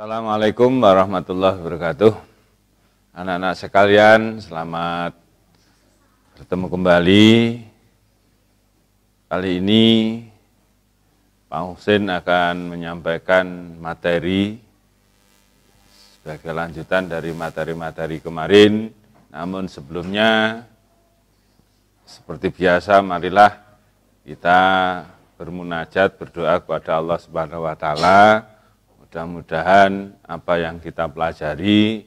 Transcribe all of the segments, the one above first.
Assalamualaikum warahmatullahi wabarakatuh. Anak-anak sekalian, selamat bertemu kembali. Kali ini Pak Husin akan menyampaikan materi sebagai lanjutan dari materi-materi kemarin. Namun sebelumnya, seperti biasa, marilah kita bermunajat, berdoa kepada Allah Subhanahu wa Ta'ala. Mudah-mudahan apa yang kita pelajari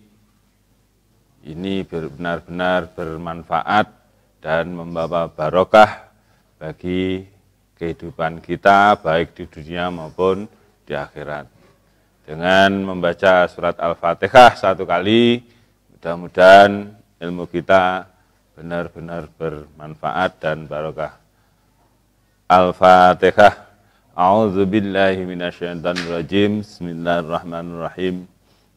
ini benar-benar bermanfaat dan membawa barokah bagi kehidupan kita, baik di dunia maupun di akhirat. Dengan membaca surat Al-Fatihah satu kali, mudah-mudahan ilmu kita benar-benar bermanfaat dan barokah. Al-Fatihah. A'udzu billahi minasyaitonir rajim. Bismillahirrahmanirrahim.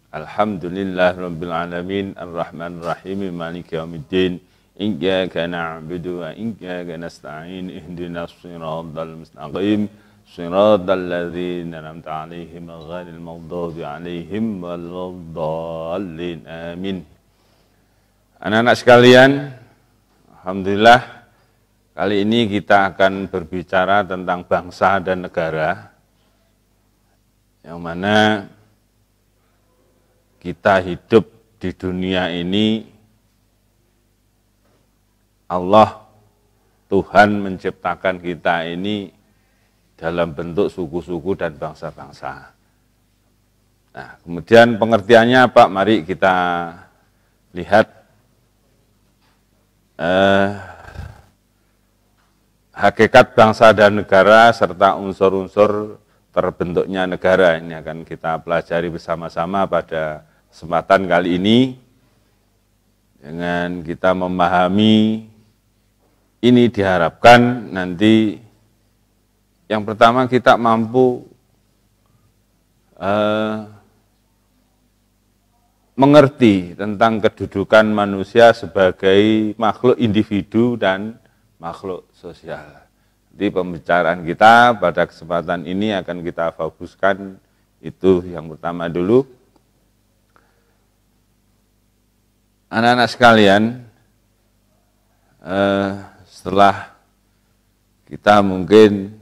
Alhamdulillahirabbil alamin arrahmanir rahim maliki yaumiddin. Iyyaka na'budu wa iyyaka nasta'in. Ihdinas siratal mustaqim. Siratal ladzina an'amta 'alaihim ghairil maghdubi 'alaihim waladdallin. Amin. Anak-anak sekalian, alhamdulillah kali ini kita akan berbicara tentang bangsa dan negara, yang mana kita hidup di dunia ini, Allah, Tuhan menciptakan kita ini dalam bentuk suku-suku dan bangsa-bangsa. Nah, kemudian pengertiannya apa? Mari kita lihat hakikat bangsa dan negara serta unsur-unsur terbentuknya negara. Ini akan kita pelajari bersama-sama pada kesempatan kali ini. Dengan kita memahami ini diharapkan nanti yang pertama kita mampu mengerti tentang kedudukan manusia sebagai makhluk individu dan makhluk sosial. Jadi pembicaraan kita pada kesempatan ini akan kita fokuskan itu yang pertama dulu. Anak-anak sekalian, setelah kita mungkin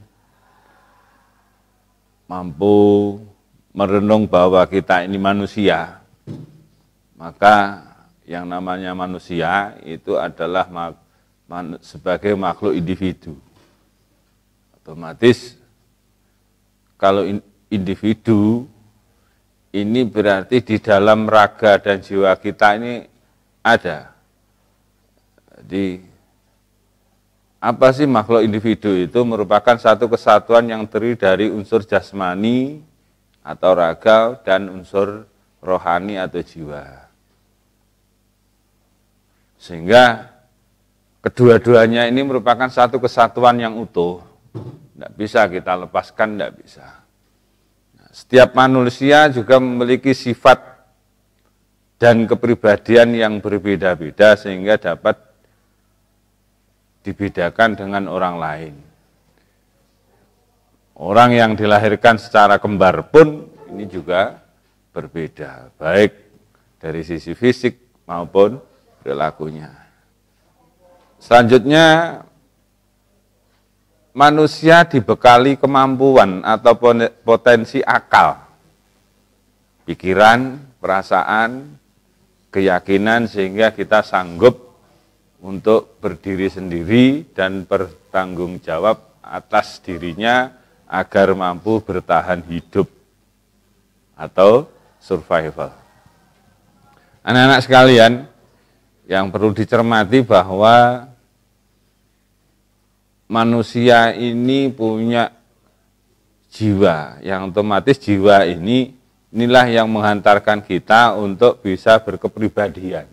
mampu merenung bahwa kita ini manusia, maka yang namanya manusia itu adalah sebagai makhluk individu. Otomatis kalau individu ini berarti di dalam raga dan jiwa kita ini ada. Jadi apa sih makhluk individu itu? Merupakan satu kesatuan yang terdiri dari unsur jasmani atau raga dan unsur rohani atau jiwa. Sehingga kedua-duanya ini merupakan satu kesatuan yang utuh. Tidak bisa kita lepaskan, tidak bisa. Nah, setiap manusia juga memiliki sifat dan kepribadian yang berbeda-beda sehingga dapat dibedakan dengan orang lain. Orang yang dilahirkan secara kembar pun ini juga berbeda, baik dari sisi fisik maupun perilakunya. Selanjutnya, manusia dibekali kemampuan atau potensi akal, pikiran, perasaan, keyakinan sehingga kita sanggup untuk berdiri sendiri dan bertanggung jawab atas dirinya agar mampu bertahan hidup atau survival. Anak-anak sekalian, yang perlu dicermati bahwa manusia ini punya jiwa, yang otomatis jiwa inilah yang menghantarkan kita untuk bisa berkepribadian.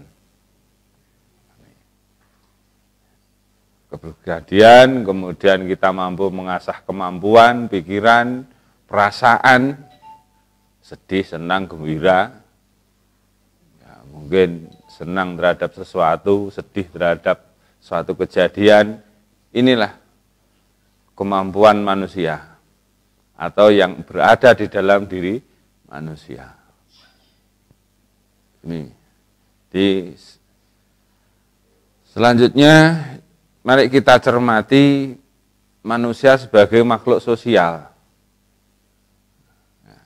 Kepribadian, kemudian kita mampu mengasah kemampuan, pikiran, perasaan, sedih, senang, gembira, ya, mungkin senang terhadap sesuatu, sedih terhadap suatu kejadian. Inilah kemampuan manusia atau yang berada di dalam diri manusia. Ini. Selanjutnya, mari kita cermati manusia sebagai makhluk sosial. Nah,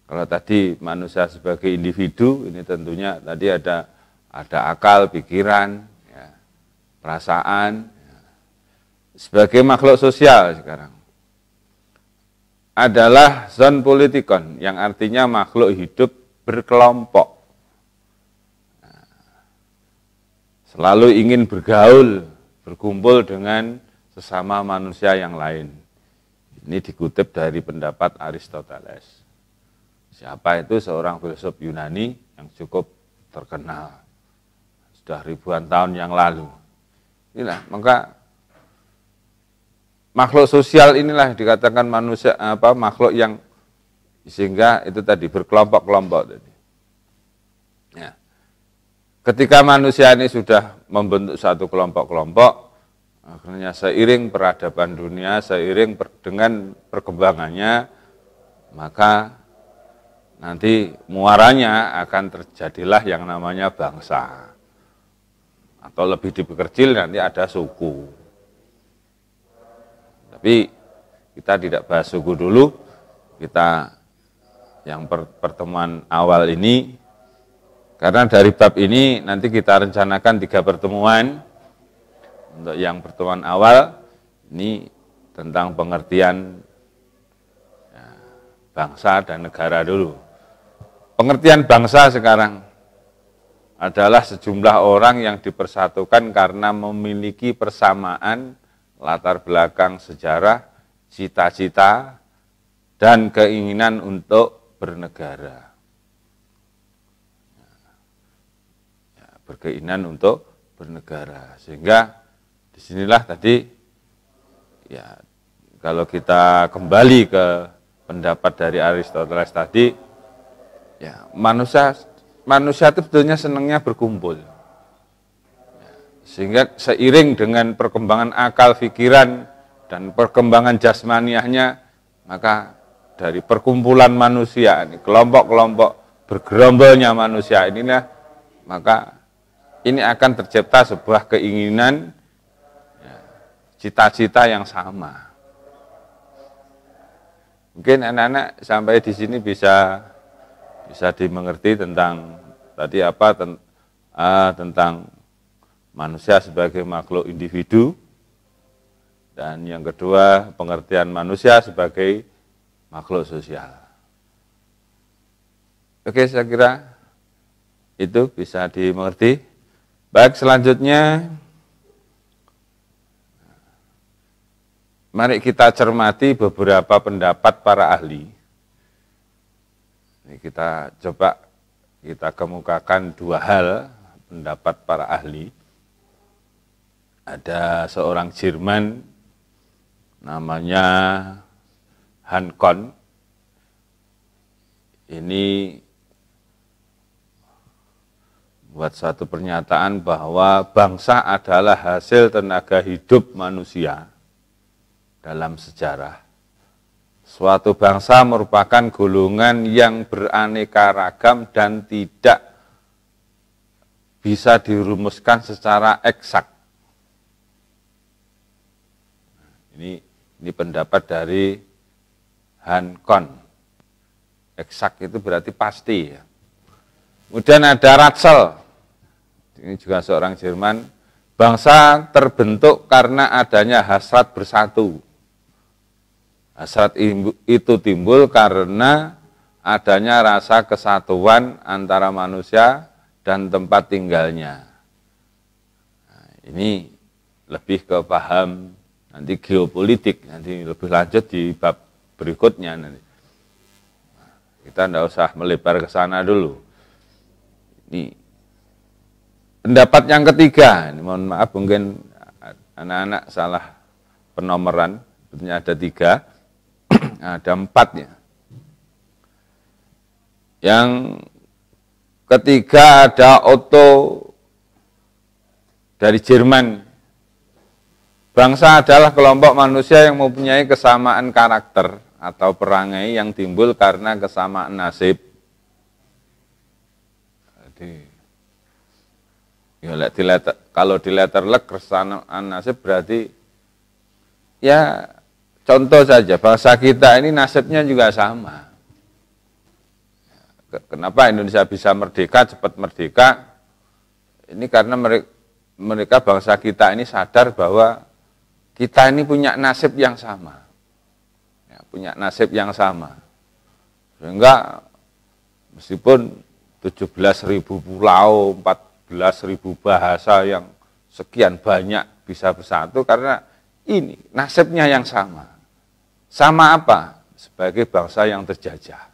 kalau tadi manusia sebagai individu, ini tentunya tadi ada akal, pikiran, ya, perasaan. Ya. Sebagai makhluk sosial sekarang adalah zon politikon, yang artinya makhluk hidup berkelompok. Selalu ingin bergaul, berkumpul dengan sesama manusia yang lain. Ini dikutip dari pendapat Aristoteles. Siapa itu? Seorang filsuf Yunani yang cukup terkenal. Sudah ribuan tahun yang lalu. Inilah, maka makhluk sosial inilah dikatakan manusia, makhluk yang sehingga itu tadi berkelompok-kelompok tadi. Ya. Ketika manusia ini sudah membentuk satu kelompok-kelompok, akhirnya seiring peradaban dunia, seiring dengan perkembangannya, maka nanti muaranya akan terjadilah yang namanya bangsa. Atau lebih diperkecil nanti ada suku. Tapi kita tidak bahas suku dulu, kita yang pertemuan awal ini, karena dari bab ini nanti kita rencanakan 3 pertemuan. Untuk yang pertemuan awal, ini tentang pengertian ya, bangsa dan negara dulu. Pengertian bangsa sekarang adalah sejumlah orang yang dipersatukan karena memiliki persamaan latar belakang sejarah, cita-cita, dan keinginan untuk bernegara. Berkeinginan untuk bernegara, sehingga disinilah tadi ya kalau kita kembali ke pendapat dari Aristoteles tadi, ya manusia itu sebetulnya senangnya berkumpul, ya, sehingga seiring dengan perkembangan akal, pikiran, dan perkembangan jasmaniahnya, maka dari perkumpulan manusia ini, kelompok-kelompok bergerombolnya manusia inilah, maka ini akan tercipta sebuah keinginan, cita-cita yang sama. Mungkin anak-anak sampai di sini bisa dimengerti tentang tadi apa tentang manusia sebagai makhluk individu, dan yang kedua pengertian manusia sebagai makhluk sosial. Oke, saya kira itu bisa dimengerti. Baik, selanjutnya mari kita cermati beberapa pendapat para ahli. Ini kita coba kita kemukakan 2 hal pendapat para ahli. Ada seorang Jerman namanya Hancon. Ini buat satu pernyataan bahwa bangsa adalah hasil tenaga hidup manusia dalam sejarah. Suatu bangsa merupakan golongan yang beraneka ragam dan tidak bisa dirumuskan secara eksak. Ini pendapat dari Hancon. Eksak itu berarti pasti ya. Kemudian ada Ratzel. Ini juga seorang Jerman. Bangsa terbentuk karena adanya hasrat bersatu. Hasrat itu timbul karena adanya rasa kesatuan antara manusia dan tempat tinggalnya. Nah, ini lebih ke paham nanti geopolitik, nanti lebih lanjut di bab berikutnya nanti. Nah, kita tidak usah melebar ke sana dulu. Ini pendapat yang ketiga, ini mohon maaf mungkin anak-anak salah penomoran, sebetulnya ada 3, ada 4 ya. Yang ketiga ada Otto dari Jerman. Bangsa adalah kelompok manusia yang mempunyai kesamaan karakter atau perangai yang timbul karena kesamaan nasib. Ya, kalau di letterlek kesamaan nasib berarti ya contoh saja bangsa kita ini nasibnya juga sama. Kenapa Indonesia bisa merdeka, cepat merdeka? Ini karena mereka bangsa kita ini sadar bahwa kita ini punya nasib yang sama. Ya, punya nasib yang sama. Sehingga meskipun 17.000 pulau, 14.000 bahasa yang sekian banyak bisa bersatu karena ini nasibnya yang sama. Sama apa? Sebagai bangsa yang terjajah.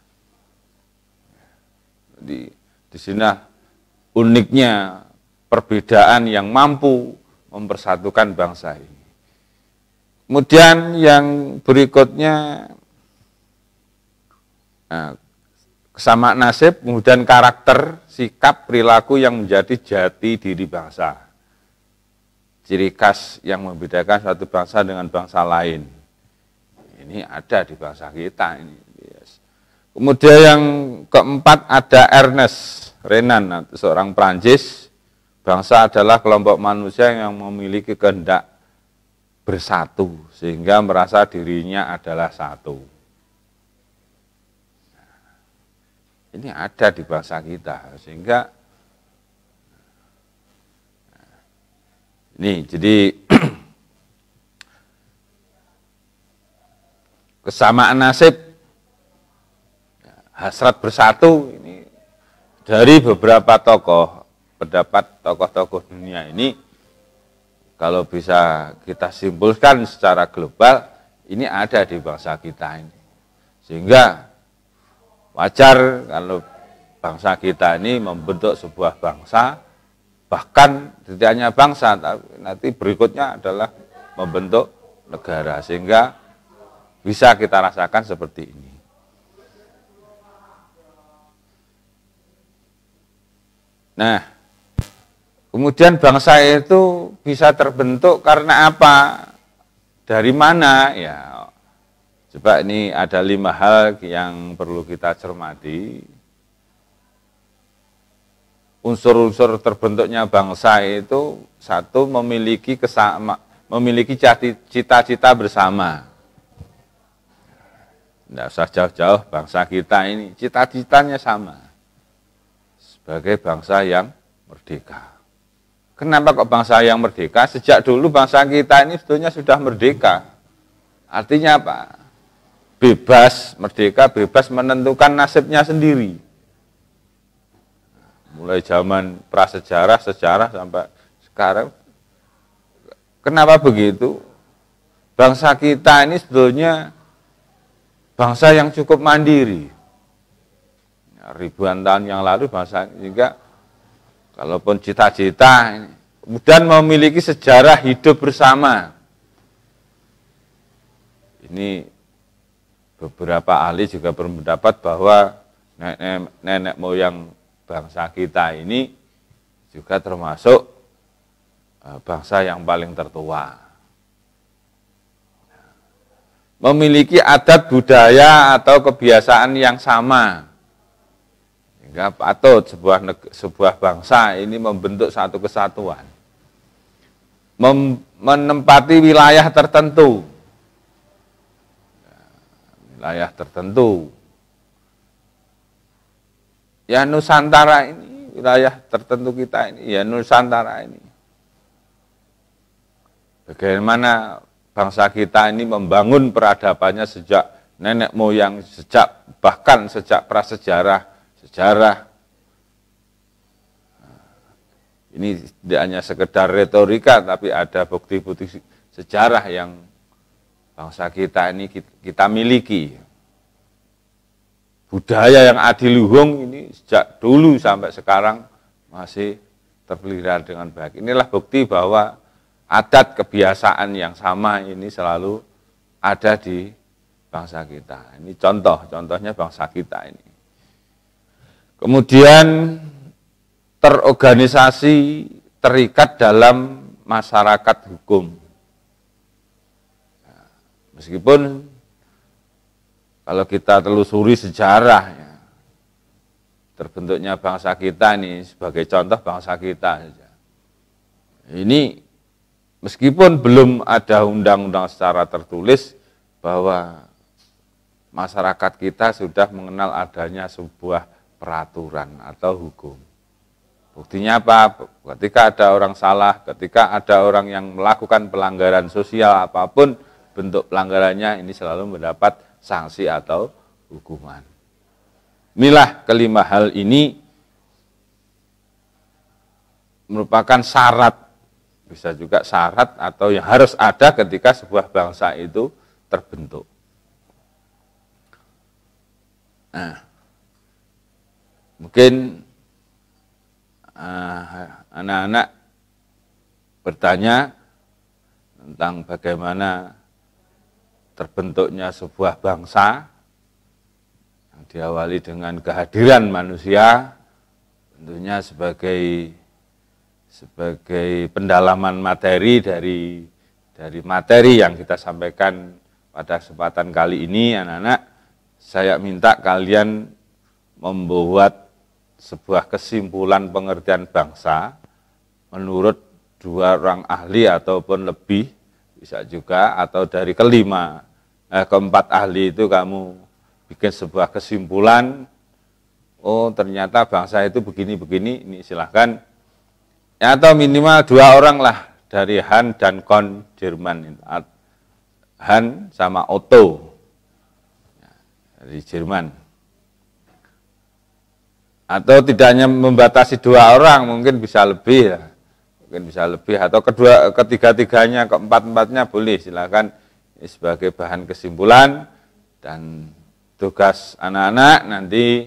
Di sini uniknya perbedaan yang mampu mempersatukan bangsa ini. Kemudian yang berikutnya kesamaan nasib, kemudian karakter, sikap, perilaku yang menjadi jati diri bangsa. Ciri khas yang membedakan suatu bangsa dengan bangsa lain. Ini ada di bangsa kita ini. Kemudian yang keempat ada Ernest Renan, seorang Prancis. Bangsa adalah kelompok manusia yang memiliki kehendak bersatu, sehingga merasa dirinya adalah satu. Ini ada di bangsa kita, sehingga ini jadi kesamaan nasib, hasrat bersatu ini dari beberapa tokoh, pendapat tokoh-tokoh dunia ini kalau bisa kita simpulkan secara global ini ada di bangsa kita ini. Sehingga wajar kalau bangsa kita ini membentuk sebuah bangsa, bahkan tidak hanya bangsa, tapi nanti berikutnya adalah membentuk negara, sehingga bisa kita rasakan seperti ini. Nah, kemudian bangsa itu bisa terbentuk karena apa? Dari mana? Ya, coba ini ada 5 hal yang perlu kita cermati. Unsur-unsur terbentuknya bangsa itu satu memiliki cita-cita bersama. Tidak usah jauh-jauh, bangsa kita ini cita-citanya sama. Sebagai bangsa yang merdeka. Kenapa kok bangsa yang merdeka? Sejak dulu bangsa kita ini sebetulnya sudah merdeka. Artinya apa? Bebas, merdeka, bebas menentukan nasibnya sendiri. Mulai zaman prasejarah, sejarah sampai sekarang. Kenapa begitu? Bangsa kita ini sebetulnya bangsa yang cukup mandiri. Ribuan tahun yang lalu bangsa juga, kalaupun cita-cita, kemudian memiliki sejarah hidup bersama. Ini beberapa ahli juga berpendapat bahwa nenek moyang bangsa kita ini juga termasuk bangsa yang paling tertua. Memiliki adat budaya atau kebiasaan yang sama. Sehingga patut sebuah bangsa ini membentuk satu kesatuan. Menempati wilayah tertentu. Wilayah tertentu. Ya Nusantara ini, wilayah tertentu kita ini, ya Nusantara ini. Bagaimana bangsa kita ini membangun peradabannya sejak nenek moyang, bahkan sejak prasejarah, sejarah. Ini tidak hanya sekedar retorika, tapi ada bukti-bukti sejarah yang bangsa kita ini kita miliki. Budaya yang adiluhung ini sejak dulu sampai sekarang masih terpelihara dengan baik. Inilah bukti bahwa adat kebiasaan yang sama ini selalu ada di bangsa kita. Ini contohnya bangsa kita ini. Kemudian terorganisasi, terikat dalam masyarakat hukum. Meskipun kalau kita telusuri sejarah, ya, terbentuknya bangsa kita ini sebagai contoh bangsa kita saja. Ini meskipun belum ada undang-undang secara tertulis bahwa masyarakat kita sudah mengenal adanya sebuah peraturan atau hukum. Buktinya apa? Ketika ada orang salah, ketika ada orang yang melakukan pelanggaran sosial apapun, bentuk pelanggarannya ini selalu mendapat sanksi atau hukuman. Inilah kelima hal ini merupakan syarat, bisa juga syarat atau yang harus ada ketika sebuah bangsa itu terbentuk. Nah, mungkin anak-anak bertanya tentang bagaimana terbentuknya sebuah bangsa yang diawali dengan kehadiran manusia, tentunya sebagai pendalaman materi dari materi yang kita sampaikan pada kesempatan kali ini. Anak-anak, saya minta kalian membuat sebuah kesimpulan pengertian bangsa menurut 2 orang ahli ataupun lebih, bisa juga, atau dari keempat ahli itu kamu bikin sebuah kesimpulan, oh ternyata bangsa itu begini-begini, ini silahkan, ya, atau minimal 2 orang lah dari Han dan Kon Jerman, Han sama Otto dari Jerman. Atau tidak hanya membatasi 2 orang, mungkin bisa lebih ya. Mungkin bisa lebih, atau ketiga-tiganya, keempat-empatnya boleh, silakan sebagai bahan kesimpulan. Dan tugas anak-anak nanti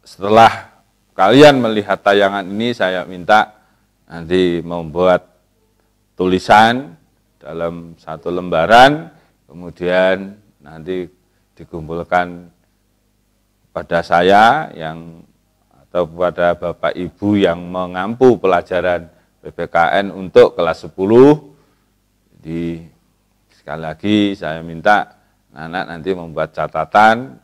setelah kalian melihat tayangan ini, saya minta nanti membuat tulisan dalam 1 lembaran, kemudian nanti dikumpulkan pada saya atau kepada Bapak Ibu yang mengampu pelajaran PPKN untuk kelas 10. Jadi sekali lagi saya minta anak-anak nanti membuat catatan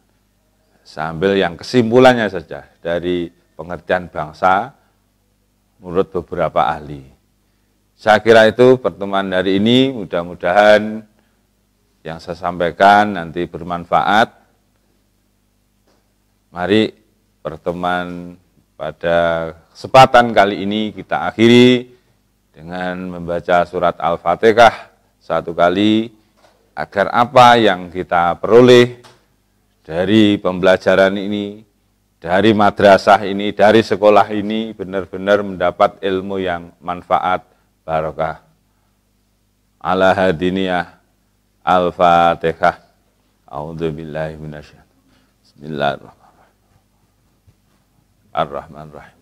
sambil yang kesimpulannya saja dari pengertian bangsa menurut beberapa ahli. Saya kira itu pertemuan hari ini, mudah-mudahan yang saya sampaikan nanti bermanfaat. Mari pertemuan pada kesempatan kali ini kita akhiri dengan membaca surat Al-Fatihah 1 kali, agar apa yang kita peroleh dari pembelajaran ini, dari madrasah ini, dari sekolah ini benar-benar mendapat ilmu yang manfaat, barokah. Ala hadiniyah Al-Fatihah. A'udzubillahi minasyaitonir. Bismillahirrahmanirrahim. Ar-Rahmanir-Rahim.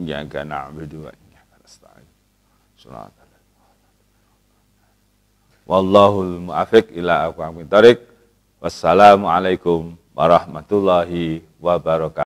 Iyyaka na'budu wa iyyaka nasta'in. Shiratal Wallahul muwaffiq ila aqwamit thoriq. Wassalamualaikum warahmatullahi wabarakatuh.